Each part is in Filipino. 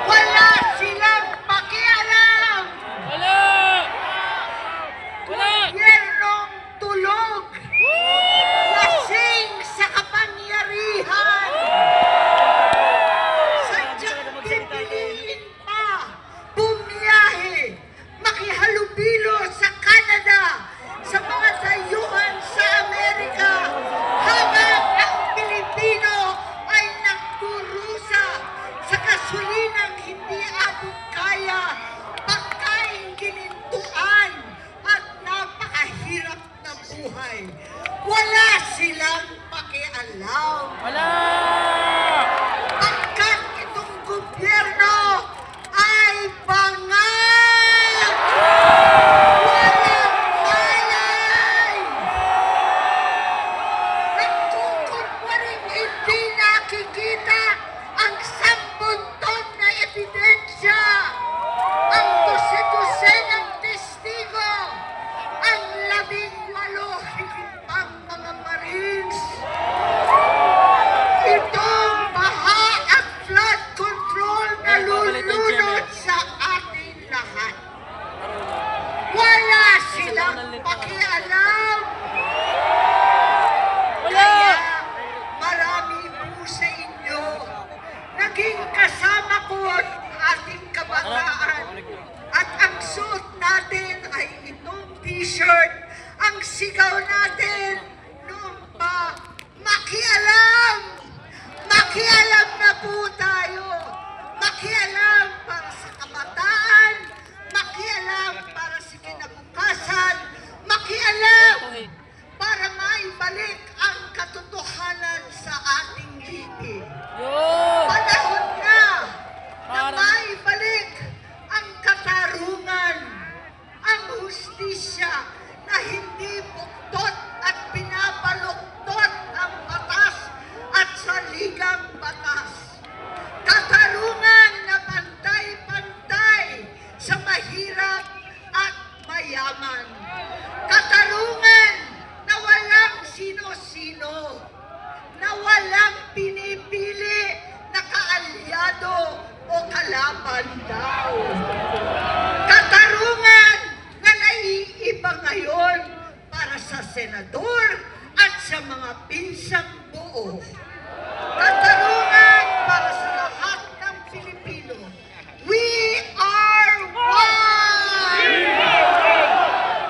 Wala silang pakialam! Wala! Wala! Gobyernong tulog! Lasing sa kapangyarihan! Sadyang pipiliin pa bumiyahe, makihalubilo sa Canada, sa mga dayuhan sa Amerika, habang ang Pilipino ay nagdurusa sa kasulinang hindi abot kaya, pagkain ginintuan at napakahirap na buhay. Wala silang pakialam. Wala! Pagkat itong gobyerno ay bangag! Walang malay! Nagtukod pa rin hindi nakikita ang 10 ton na ebidensya, ang 12 ng testigo, ang 18 higit pang mga Marines. Itong baha at flood control na lulunod sa atin lahat. Wala silang pakialam. Wala! Kaya marami po sa inyo naging kasama ko ang ating kabataan. At ang suot natin ay itong t-shirt. Ang sigaw natin noon pa, makialam! Makialam na po tayo. Makialam para sa kabataan. Makialam para sa kinabukasan. Makialam para maibalik ang katotohanan sa ating lipi. Yun! Panahon na na Para- maibalik ang katarungan, ang hustisya na hindi buktot at pinabaluktot ang batas at saligang batas. Katarungan na pantay-pantay sa mahirap at mayaman. Katarungan na walang sino-sino, na walang pinipili na kaalyado o kalaban daw. Katarungan na naiiba ngayon para sa senador at sa mga pinsang buo. Katarungan para sa lahat ng Pilipino. We are one!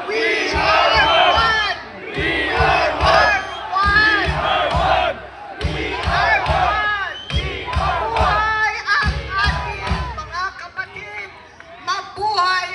We are one! We are one! We are one! Mabuhay ang ating mga kapatid! Mabuhay